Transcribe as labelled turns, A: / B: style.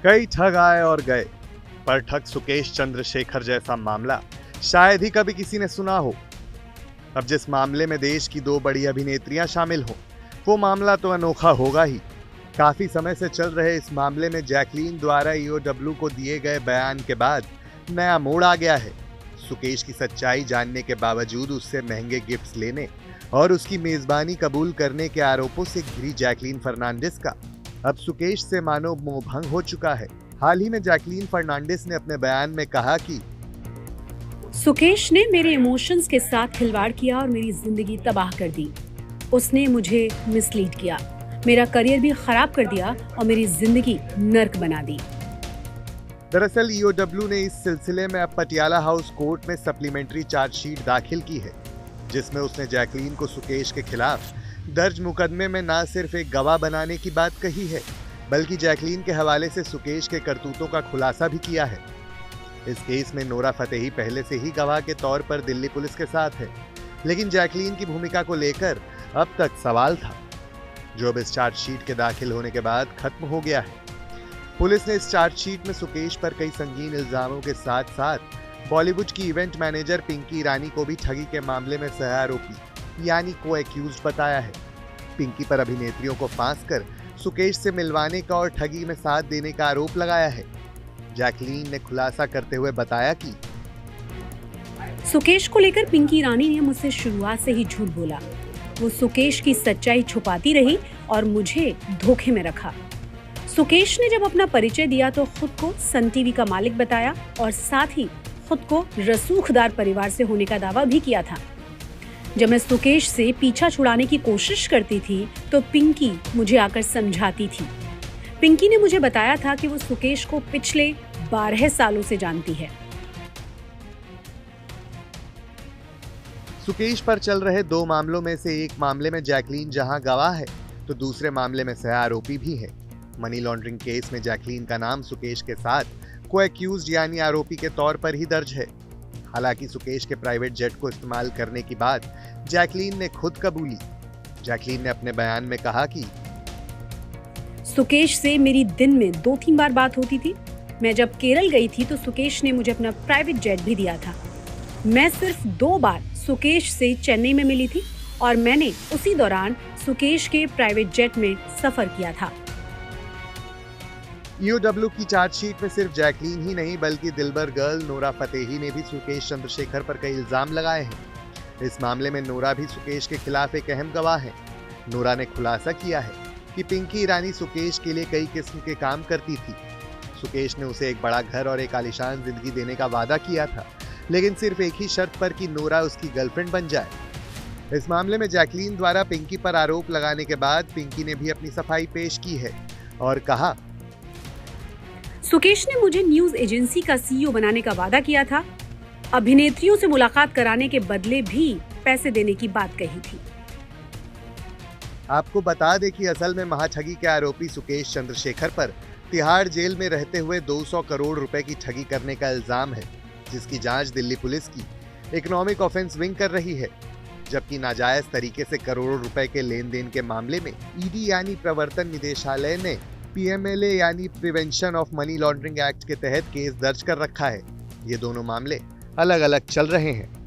A: कई ठग आए और गए, पर ठग सुकेश चंद्रशेखर जैसा मामला शायद ही कभी किसी ने सुना हो। अब जिस मामले में देश की दो बड़ी अभिनेत्रियां शामिल हो, वो मामला तो अनोखा होगा ही। काफी समय से चल रहे इस मामले में जैकलीन द्वारा ईओडब्ल्यू को दिए गए बयान के बाद नया मोड़ आ गया है। सुकेश की सच्चाई जानने के बावजूद उससे महंगे गिफ्ट्स लेने और उसकी मेजबानी कबूल करने के आरोपों से घिरी जैकलीन फर्नांडिस का अब सुकेश से मानो मोहभंग हो चुका है। हाल ही में जैकलीन फर्नांडिस ने अपने बयान में कहा कि
B: सुकेश ने मेरे इमोशंस के साथ खिलवाड़ किया और मेरी जिंदगी तबाह कर दी। उसने मुझे मिसलीड किया, मेरा करियर भी खराब कर दिया और मेरी जिंदगी नर्क बना दी।
A: दरअसल ईओडब्ल्यू ने इस सिलसिले में अब पटियाला हाउस कोर्ट में सप्लीमेंट्री चार्जशीट दाखिल की है, जिसमें उसने जैकलीन को सुकेश के खिलाफ दर्ज मुकदमे में न सिर्फ एक गवाह बनाने की बात कही है, बल्कि जैकलीन के हवाले से सुकेश के करतूतों का खुलासा भी किया है। इस केस में नोरा फतेही पहले से ही गवाह के तौर पर दिल्ली पुलिस के साथ है, लेकिन जैकलीन की भूमिका को लेकर अब तक सवाल था, जो अब इस चार्जशीट के दाखिल होने के बाद खत्म हो गया है। पुलिस ने इस चार्जशीट में सुकेश पर कई संगीन इल्जामों के साथ साथ बॉलीवुड की इवेंट मैनेजर पिंकी ईरानी को भी ठगी के मामले में सह आरोपी यानी को एक्यूज्ड बताया है। पिंकी पर अभिनेत्रियों को फांस कर सुकेश से मिलवाने का और ठगी में साथ देने का आरोप लगाया है। जैकलीन ने खुलासा करते हुए बताया कि
B: सुकेश को लेकर पिंकी ईरानी ने मुझसे शुरुआत से ही झूठ बोला। वो सुकेश की सच्चाई छुपाती रही और मुझे धोखे में रखा। सुकेश ने जब अपना परिचय दिया तो खुद को सन टीवी का मालिक बताया और साथ ही खुद को रसूखदार परिवार से होने का दावा भी किया था। जब मैं सुकेश से पीछा छुड़ाने की कोशिश करती थी तो पिंकी मुझे आकर समझाती थी। पिंकी ने मुझे बताया था कि वो सुकेश को पिछले 12 सालों से जानती है।
A: सुकेश पर चल रहे दो मामलों में से एक मामले में जैकलीन जहां गवाह है, तो दूसरे मामले में सह आरोपी भी है। मनी लॉन्ड्रिंग केस में जैकलीन का नाम सुकेश के साथ को एक्यूज्ड यानी आरोपी के तौर पर ही दर्ज है। हालांकि सुकेश के प्राइवेट जेट को इस्तेमाल करने की बात जैकलीन ने खुद कबूली। जैकलीन ने अपने बयान में कहा कि
B: सुकेश से मेरी दिन में 2-3 बार बात होती थी। मैं जब केरल गई थी तो सुकेश ने मुझे अपना प्राइवेट जेट भी दिया था। मैं सिर्फ 2 बार सुकेश से चेन्नई में मिली थी और मैंने उसी दौरान सुकेश के प्राइवेट जेट में सफर किया था।
A: ईओडब्ल्यू की चार्जशीट में सिर्फ जैकलीन ही नहीं बल्कि दिलबर गर्ल नोरा फतेही ने भी सुकेश चंद्रशेखर पर कई इल्जाम लगाए हैं। इस मामले में नोरा भी सुकेश के खिलाफ एक अहम गवाह है। नोरा ने खुलासा किया है कि पिंकी ईरानी सुकेश के लिए कई किस्म के काम करती थी। सुकेश ने उसे एक बड़ा घर और एक आलीशान जिंदगी देने का वादा किया था, लेकिन सिर्फ एक ही शर्त पर कि नोरा उसकी गर्लफ्रेंड बन जाए। इस मामले में जैकलीन द्वारा पिंकी पर आरोप लगाने के बाद पिंकी ने भी अपनी सफाई पेश की है और कहा,
B: सुकेश ने मुझे न्यूज एजेंसी का सीईओ बनाने का वादा किया था। अभिनेत्रियों से मुलाकात कराने के बदले भी पैसे देने की बात कही थी।
A: आपको बता दें कि असल में महाठगी के आरोपी सुकेश चंद्रशेखर पर तिहाड़ जेल में रहते हुए 200 करोड़ रुपए की ठगी करने का इल्जाम है, जिसकी जांच दिल्ली पुलिस की इकोनॉमिक ऑफेंस विंग कर रही है। जबकि नाजायज तरीके से करोड़ों रुपए के लेन देन के मामले में ईडी यानी प्रवर्तन निदेशालय ने पीएमएलए यानी prevention of money laundering act के तहत केस दर्ज कर रखा है। ये दोनों मामले अलग अलग चल रहे हैं।